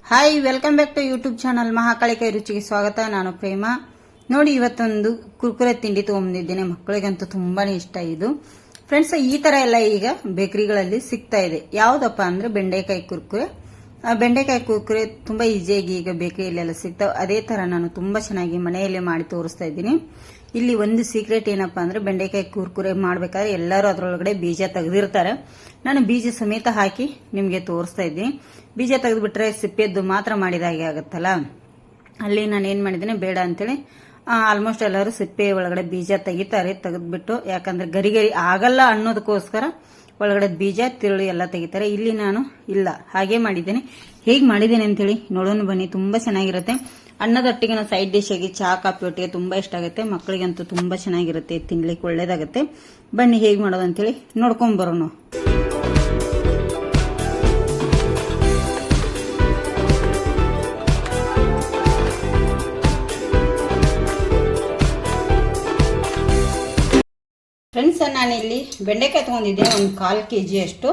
Hi, welcome back to YouTube channel Mahakali ಕೈ ರುಚಿಗೆ ಸ್ವಾಗತ. ನಾನು ಪ್ರೇಮ. ನೋಡಿ, ಇವತ್ತೊಂದು ಕುರ್ಕುರೆ ತಿಂಡಿ ತೊಗೊಂಡಿದ್ದೇನೆ. ಮಕ್ಕಳಿಗಂತೂ ತುಂಬಾನೇ ಇಷ್ಟ ಇದು. ಫ್ರೆಂಡ್ಸ್, ಈ ತರ ಎಲ್ಲ ಈಗ ಬೇಕರಿಗಳಲ್ಲಿ ಸಿಗ್ತಾ ಇದೆ. ಯಾವ್ದಪ್ಪ ಅಂದ್ರೆ ಬೆಂಡೆಕಾಯಿ ಕುರ್ಕುರೆ. ಬೆಂಡೆಕಾಯಿ ಕುರ್ಕುರೆ ತುಂಬಾ ಈಸಿಯಾಗಿ ಈಗ ಬೇಕರಿಯಲ್ಲೆಲ್ಲ ಸಿಗ್ತಾವೆ. ಅದೇ ತರ ನಾನು ತುಂಬಾ ಚೆನ್ನಾಗಿ ಮನೆಯಲ್ಲೇ ಮಾಡಿ ತೋರಿಸ್ತಾ ಇದ್ದೀನಿ. ಇಲ್ಲಿ ಒಂದು ಸೀಕ್ರೆಟ್ ಏನಪ್ಪಾ ಅಂದ್ರೆ ಬೆಂಡೆಕಾಯಿ ಕುರ್ಕುರೆ ಮಾಡ್ಬೇಕಾದ್ರೆ ಎಲ್ಲರೂ ಅದರೊಳಗಡೆ ಬೀಜ ತೆಗೆದಿರ್ತಾರೆ. ನಾನು ಬೀಜ ಸಮೇತ ಹಾಕಿ ನಿಮ್ಗೆ ತೋರಿಸ್ತಾ ಇದ್ದೀನಿ. ಬೀಜ ತೆಗೆದ್ಬಿಟ್ರೆ ಸಿಪ್ಪೆದ್ದು ಮಾತ್ರ ಮಾಡಿದಾಗೆ ಆಗುತ್ತಲ್ಲ, ಅಲ್ಲಿ ನಾನು ಏನ್ ಮಾಡಿದ್ದೇನೆ ಬೇಡ ಅಂತೇಳಿ ಆಲ್ಮೋಸ್ಟ್ ಎಲ್ಲರೂ ಸಿಪ್ಪೆ ಒಳಗಡೆ ಬೀಜ ತೆಗಿತಾರೆ. ತೆಗೆದ್ಬಿಟ್ಟು ಯಾಕಂದ್ರೆ ಗರಿ ಗರಿ ಆಗಲ್ಲ ಅನ್ನೋದಕ್ಕೋಸ್ಕರ ಒಳಗಡೆ ಬೀಜ ತಿರುಳು ಎಲ್ಲ ತೆಗಿತಾರೆ. ಇಲ್ಲಿ ನಾನು ಇಲ್ಲ, ಹಾಗೆ ಮಾಡಿದ್ದೇನೆ. ಹೇಗೆ ಮಾಡಿದ್ದೇನೆ ಅಂತೇಳಿ ನೋಡೋಣ ಬನ್ನಿ. ತುಂಬಾ ಚೆನ್ನಾಗಿರುತ್ತೆ. ಅನ್ನದೊಟ್ಟಿಗೆ ಸೈಡ್ ಡಿಶ್ ಆಗಿ ಚಹಾ ಕಾಫಿ ಒಟ್ಟಿಗೆ ತುಂಬಾ ಇಷ್ಟ ಆಗುತ್ತೆ. ಮಕ್ಕಳಿಗಂತೂ ತುಂಬಾ ಚೆನ್ನಾಗಿರುತ್ತೆ, ತಿನ್ಲಿಕ್ಕೆ ಒಳ್ಳೇದಾಗುತ್ತೆ. ಬನ್ನಿ ಹೇಗೆ ಮಾಡೋದು ಅಂತೇಳಿ ನೋಡ್ಕೊಂಡ್ ಬರೋಣ. ಫ್ರೆಂಡ್ಸ್, ನಾನಿಲ್ಲಿ ಬೆಂಡೆಕಾಯಿ ತೊಗೊಂಡಿದ್ದೇನೆ. ಒಂದು 1/4 kg ಅಷ್ಟು.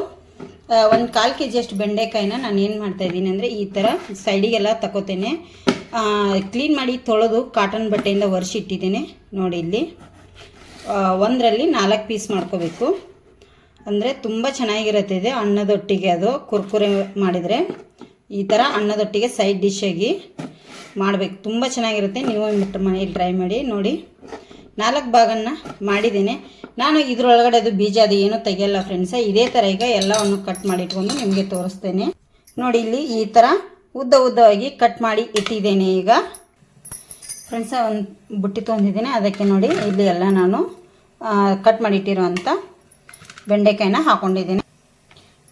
ಒಂದು 1/4 kg ಅಷ್ಟು ಬೆಂಡೆಕಾಯಿನ ನಾನು ಏನು ಮಾಡ್ತಾ ಇದ್ದೀನಿ ಅಂದರೆ ಈ ಥರ ಸೈಡಿಗೆಲ್ಲ ತಗೋತೇನೆ. ಕ್ಲೀನ್ ಮಾಡಿ ತೊಳೆದು ಕಾಟನ್ ಬಟ್ಟೆಯಿಂದ ಒರೆಸಿಟ್ಟಿದ್ದೇನೆ. ನೋಡಿ, ಇಲ್ಲಿ ಒಂದರಲ್ಲಿ 4 ಪೀಸ್ ಮಾಡ್ಕೋಬೇಕು. ಅಂದರೆ ತುಂಬ ಚೆನ್ನಾಗಿರುತ್ತೆ. ಇದೆ ಅನ್ನದೊಟ್ಟಿಗೆ ಅದು ಕುರ್ಕುರೆ ಮಾಡಿದರೆ ಈ ಥರ ಅನ್ನದೊಟ್ಟಿಗೆ ಸೈಡ್ ಡಿಶ್ ಆಗಿ ಮಾಡಬೇಕು. ತುಂಬ ಚೆನ್ನಾಗಿರುತ್ತೆ. ನೀವು ಮನೆಯಲ್ಲಿ ಟ್ರೈ ಮಾಡಿ ನೋಡಿ. 4 ಭಾಗನ ಮಾಡಿದ್ದೇನೆ ನಾನು. ಇದ್ರೊಳಗಡೆ ಅದು ಬೀಜ ಅದು ಏನೂ ತೆಗಿಯಲ್ಲ ಫ್ರೆಂಡ್ಸ. ಇದೇ ಥರ ಈಗ ಎಲ್ಲವನ್ನು ಕಟ್ ಮಾಡಿ ಇಟ್ಕೊಂಡು ನಿಮಗೆ ತೋರಿಸ್ತೇನೆ. ನೋಡಿ, ಇಲ್ಲಿ ಈ ಥರ ಉದ್ದ ಉದ್ದವಾಗಿ ಕಟ್ ಮಾಡಿ ಇಟ್ಟಿದ್ದೇನೆ. ಈಗ ಫ್ರೆಂಡ್ಸ ಒಂದು ಬುಟ್ಟಿ ತೊಗೊಂಡಿದ್ದೇನೆ. ಅದಕ್ಕೆ ನೋಡಿ ಇಲ್ಲಿ ಎಲ್ಲ ನಾನು ಕಟ್ ಮಾಡಿ ಇಟ್ಟಿರುವಂಥ ಬೆಂಡೆಕಾಯಿನ ಹಾಕೊಂಡಿದ್ದೀನಿ.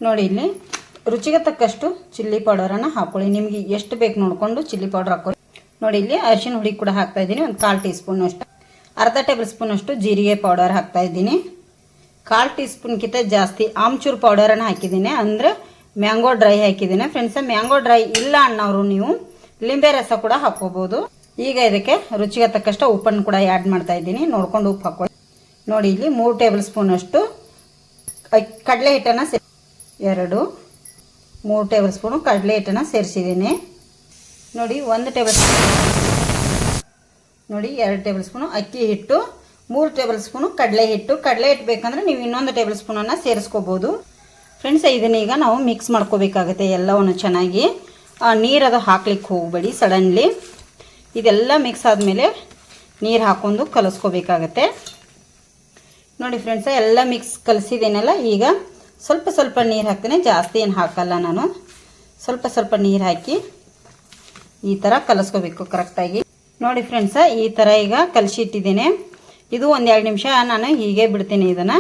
ನೋಡಿ, ಇಲ್ಲಿ ರುಚಿಗೆ ತಕ್ಕಷ್ಟು ಚಿಲ್ಲಿ ಪೌಡರನ್ನು ಹಾಕೊಳ್ಳಿ. ನಿಮಗೆ ಎಷ್ಟು ಬೇಕು ನೋಡಿಕೊಂಡು ಚಿಲ್ಲಿ ಪೌಡರ್ ಹಾಕೊಳ್ಳಿ. ನೋಡಿ, ಇಲ್ಲಿ ಅರಿಶಿನ ಹುಡಿ ಕೂಡ ಹಾಕ್ತಾ ಇದ್ದೀನಿ. ಒಂದು 1/4 ಟೀ ಸ್ಪೂನ್ ಅಷ್ಟು. ಅರ್ಧ ಟೇಬಲ್ ಸ್ಪೂನ್ ಅಷ್ಟು ಜೀರಿಗೆ ಪೌಡರ್ ಹಾಕ್ತಾ ಇದ್ದೀನಿ. 1/4 ಟೀ ಸ್ಪೂನ್ಗಿಂತ ಜಾಸ್ತಿ ಆಮ್ಚೂರ್ ಪೌಡರನ್ನು ಹಾಕಿದ್ದೀನಿ. ಅಂದರೆ ಮ್ಯಾಂಗೋ ಡ್ರೈ ಹಾಕಿದ್ದೀನಿ. ಫ್ರೆಂಡ್ಸ್, ಮ್ಯಾಂಗೋ ಡ್ರೈ ಇಲ್ಲ ಅನ್ನೋರು ನೀವು ಲಿಂಬೆ ರಸ ಕೂಡ ಹಾಕೋಬಹುದು. ಈಗ ಇದಕ್ಕೆ ರುಚಿಗೆ ತಕ್ಕಷ್ಟು ಉಪ್ಪನ್ನು ಕೂಡ ಆ್ಯಡ್ ಮಾಡ್ತಾ ಇದ್ದೀನಿ. ನೋಡ್ಕೊಂಡು ಉಪ್ಪು ಹಾಕೊಳ್ಳಿ. ನೋಡಿ, ಇಲ್ಲಿ 3 ಟೇಬಲ್ ಸ್ಪೂನ್ ಅಷ್ಟು ಕಡಲೆ ಹಿಟ್ಟನ್ನು 3 ಟೇಬಲ್ ಸ್ಪೂನು ಕಡಲೆ ಹಿಟ್ಟನ್ನು ಸೇರಿಸಿದ್ದೀನಿ. ನೋಡಿ, 1 ಟೇಬಲ್ ಸ್ಪೂನ್ ನೋಡಿ 2 ಟೇಬಲ್ ಸ್ಪೂನು ಅಕ್ಕಿ ಹಿಟ್ಟು, 3 ಟೇಬಲ್ ಸ್ಪೂನು ಕಡಲೆ ಹಿಟ್ಟು. ಕಡಲೆ ಹಿಟ್ಟು ಬೇಕಂದ್ರೆ ನೀವು ಇನ್ನೊಂದು ಟೇಬಲ್ ಸ್ಪೂನನ್ನು ಸೇರಿಸ್ಕೋಬೋದು. ಫ್ರೆಂಡ್ಸ್, ಇದನ್ನೀಗ ನಾವು ಮಿಕ್ಸ್ ಮಾಡ್ಕೋಬೇಕಾಗುತ್ತೆ ಎಲ್ಲವನ್ನು ಚೆನ್ನಾಗಿ. ನೀರದು ಹಾಕ್ಲಿಕ್ಕೆ ಹೋಗಬೇಡಿ ಸಡನ್ಲಿ. ಇದೆಲ್ಲ ಮಿಕ್ಸ್ ಆದಮೇಲೆ ನೀರು ಹಾಕ್ಕೊಂಡು ಕಲಿಸ್ಕೋಬೇಕಾಗತ್ತೆ. ನೋಡಿ ಫ್ರೆಂಡ್ಸ, ಎಲ್ಲ ಮಿಕ್ಸ್ ಕಲಿಸಿದೇನಲ್ಲ, ಈಗ ಸ್ವಲ್ಪ ಸ್ವಲ್ಪ ನೀರು ಹಾಕ್ತೇನೆ. ಜಾಸ್ತಿ ಏನು ಹಾಕಲ್ಲ ನಾನು. ಸ್ವಲ್ಪ ಸ್ವಲ್ಪ ನೀರು ಹಾಕಿ ಈ ಥರ ಕಲಿಸ್ಕೋಬೇಕು ಕರೆಕ್ಟಾಗಿ. ನೋಡಿ ಫ್ರೆಂಡ್ಸ, ಈ ಥರ ಈಗ ಕಲಸಿಟ್ಟಿದ್ದೇನೆ. ಇದು 1-2 ನಿಮಿಷ ನಾನು ಹೀಗೆ ಬಿಡ್ತೀನಿ. ಇದನ್ನು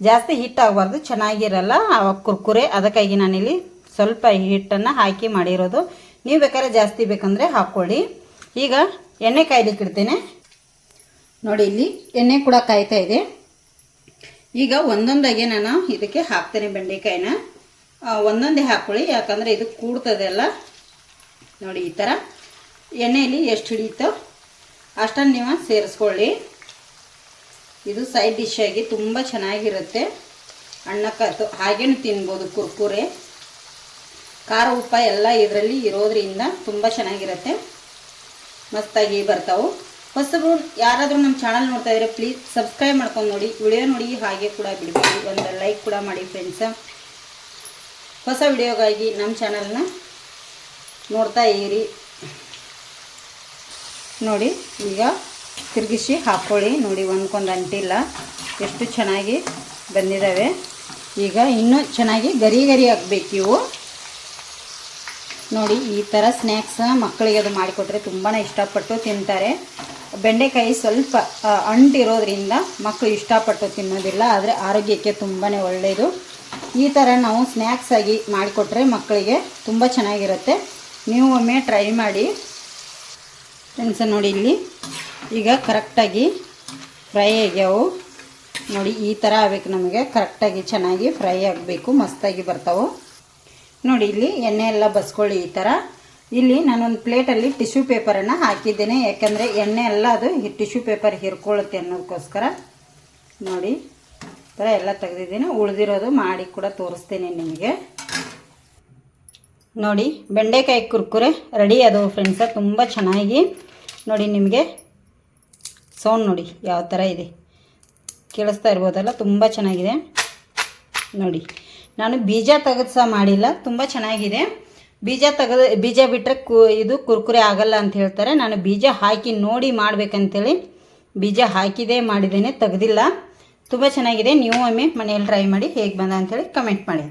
ಜಾಸ್ತಿ ಹಿಟ್ಟಾಗಬಾರ್ದು, ಚೆನ್ನಾಗಿರಲ್ಲ ಆವಾಗ ಕುರ್ಕುರೆ. ಅದಕ್ಕಾಗಿ ನಾನಿಲ್ಲಿ ಸ್ವಲ್ಪ ಹಿಟ್ಟನ್ನು ಹಾಕಿ ಮಾಡಿರೋದು. ನೀವು ಬೇಕಾದ್ರೆ ಜಾಸ್ತಿ ಬೇಕಂದರೆ ಹಾಕ್ಕೊಳ್ಳಿ. ಈಗ ಎಣ್ಣೆ ಕಾಯ್ಲಿಕ್ಕೆ ಇಡ್ತೇನೆ. ನೋಡಿ, ಇಲ್ಲಿ ಎಣ್ಣೆ ಕೂಡ ಕಾಯ್ತಾ ಇದೆ. ಈಗ ಒಂದೊಂದಾಗೆ ನಾನು ಇದಕ್ಕೆ ಹಾಕ್ತೇನೆ ಬೆಂಡೆಕಾಯಿನ. ಒಂದೊಂದೇ ಹಾಕ್ಕೊಳ್ಳಿ, ಯಾಕಂದರೆ ಇದು ಕೂಡ್ತದೆ ಅಲ್ಲ. ನೋಡಿ, ಈ ಥರ ಎಣ್ಣೆಯಲ್ಲಿ ಎಷ್ಟು ಹಿಡಿಯುತ್ತೋ ಅಷ್ಟನ್ನು ನೀವು ಸೇರಿಸ್ಕೊಳ್ಳಿ. ಇದು ಸೈಡ್ ಡಿಶ್ ಆಗಿ ತುಂಬ ಚೆನ್ನಾಗಿರುತ್ತೆ. ಅನ್ನಕ್ಕಂತೂ ಹಾಗೇನು ತಿನ್ಬೋದು. ಕುರ್ಕುರೆ ಖಾರ ಉಪ್ಪ ಎಲ್ಲ ಇದರಲ್ಲಿ ಇರೋದ್ರಿಂದ ತುಂಬ ಚೆನ್ನಾಗಿರುತ್ತೆ. ಮಸ್ತಾಗಿ ಬರ್ತಾವೆ. ಹೊಸಬ್ರು ಯಾರಾದರೂ ನಮ್ಮ ಚಾನಲ್ ನೋಡ್ತಾ ಇದ್ರೆ ಪ್ಲೀಸ್ ಸಬ್ಸ್ಕ್ರೈಬ್ ಮಾಡ್ಕೊಂಡು ನೋಡಿ. ವಿಡಿಯೋ ನೋಡಿ ಹಾಗೆ ಕೂಡ ಬಿಡಬೇಡಿ. ಒಂದು ಲೈಕ್ ಕೂಡ ಮಾಡಿ ಫ್ರೆಂಡ್ಸ. ಹೊಸ ವಿಡಿಯೋಗಾಗಿ ನಮ್ಮ ಚಾನಲ್ನ ನೋಡ್ತಾ ಇರಿ. ನೋಡಿ, ಈಗ ತಿರುಗಿಸಿ ಹಾಕ್ಕೊಳ್ಳಿ. ನೋಡಿ, ಒಂದ್ಕೊಂದು ಅಂಟಿಲ್ಲ, ಎಷ್ಟು ಚೆನ್ನಾಗಿ ಬಂದಿದ್ದಾವೆ. ಈಗ ಇನ್ನೂ ಚೆನ್ನಾಗಿ ಗರಿ ಗರಿ ಆಗಬೇಕು ಇವು. ನೋಡಿ, ಈ ಥರ ಸ್ನ್ಯಾಕ್ಸ್ ಮಕ್ಕಳಿಗೆ ಅದು ಮಾಡಿಕೊಟ್ರೆ ತುಂಬಾ ಇಷ್ಟಪಟ್ಟು ತಿಂತಾರೆ. ಬೆಂಡೆಕಾಯಿ ಸ್ವಲ್ಪ ಅಂಟಿರೋದ್ರಿಂದ ಮಕ್ಕಳು ಇಷ್ಟಪಟ್ಟು ತಿನ್ನೋದಿಲ್ಲ, ಆದರೆ ಆರೋಗ್ಯಕ್ಕೆ ತುಂಬಾ ಒಳ್ಳೆಯದು. ಈ ಥರ ನಾವು ಸ್ನ್ಯಾಕ್ಸ್ ಆಗಿ ಮಾಡಿಕೊಟ್ರೆ ಮಕ್ಕಳಿಗೆ ತುಂಬ ಚೆನ್ನಾಗಿರುತ್ತೆ. ನೀವು ಒಮ್ಮೆ ಟ್ರೈ ಮಾಡಿ ಫ್ರೆಂಡ್ಸ್. ನೋಡಿ, ಇಲ್ಲಿ ಈಗ ಕರೆಕ್ಟಾಗಿ ಫ್ರೈ ಆಗ್ಯಾವು. ನೋಡಿ, ಈ ಥರ ಆಗಬೇಕು ನಮಗೆ. ಕರೆಕ್ಟಾಗಿ ಚೆನ್ನಾಗಿ ಫ್ರೈ ಆಗಬೇಕು, ಮಸ್ತಾಗಿ ಬರ್ತಾವೆ. ನೋಡಿ, ಇಲ್ಲಿ ಎಣ್ಣೆ ಎಲ್ಲ ಬಸ್ಕೊಳ್ಳಿ ಈ ಥರ. ಇಲ್ಲಿ ನಾನೊಂದು ಪ್ಲೇಟಲ್ಲಿ ಟಿಶ್ಯೂ ಪೇಪರನ್ನು ಹಾಕಿದ್ದೇನೆ, ಯಾಕಂದರೆ ಎಣ್ಣೆ ಎಲ್ಲ ಅದು ಟಿಶ್ಯೂ ಪೇಪರ್ ಹಿರ್ಕೊಳ್ಳುತ್ತೆ ಅನ್ನೋದಕ್ಕೋಸ್ಕರ. ನೋಡಿ, ಈ ಥರ ಎಲ್ಲ ತೆಗೆದಿದ್ದೇನೆ. ಉಳಿದಿರೋದು ಮಾಡಿ ಕೂಡ ತೋರಿಸ್ತೇನೆ ನಿಮಗೆ. ನೋಡಿ ಬೆಂಡೆಕಾಯಿ ಕುರ್ಕುರೆ ರೆಡಿ ಆದವು ಫ್ರೆಂಡ್ಸ. ತುಂಬ ಚೆನ್ನಾಗಿ ನೋಡಿ, ನಿಮಗೆ ಸೌಂಡ್ ನೋಡಿ ಯಾವ ಥರ ಇದೆ, ಕೇಳಿಸ್ತಾ ಇರ್ಬೋದಲ್ಲ, ತುಂಬ ಚೆನ್ನಾಗಿದೆ ನೋಡಿ. ನಾನು ಬೀಜ ತೆಗೆದು ಸಹ ಮಾಡಿಲ್ಲ, ತುಂಬ ಚೆನ್ನಾಗಿದೆ. ಬೀಜ ಬಿಟ್ಟರೆ ಇದು ಕುರ್ಕುರೆ ಆಗಲ್ಲ ಅಂತ ಹೇಳ್ತಾರೆ. ನಾನು ಬೀಜ ಹಾಕಿ ನೋಡಿ ಮಾಡಬೇಕಂತೇಳಿ ಬೀಜ ಹಾಕಿದೇ ಮಾಡಿದ್ದೇನೆ, ತೆಗೆದಿಲ್ಲ. ತುಂಬ ಚೆನ್ನಾಗಿದೆ. ನೀವು ಒಮ್ಮೆ ಮನೆಯಲ್ಲಿ ಟ್ರೈ ಮಾಡಿ ಹೇಗೆ ಬಂದ ಅಂಥೇಳಿ ಕಮೆಂಟ್ ಮಾಡಿ.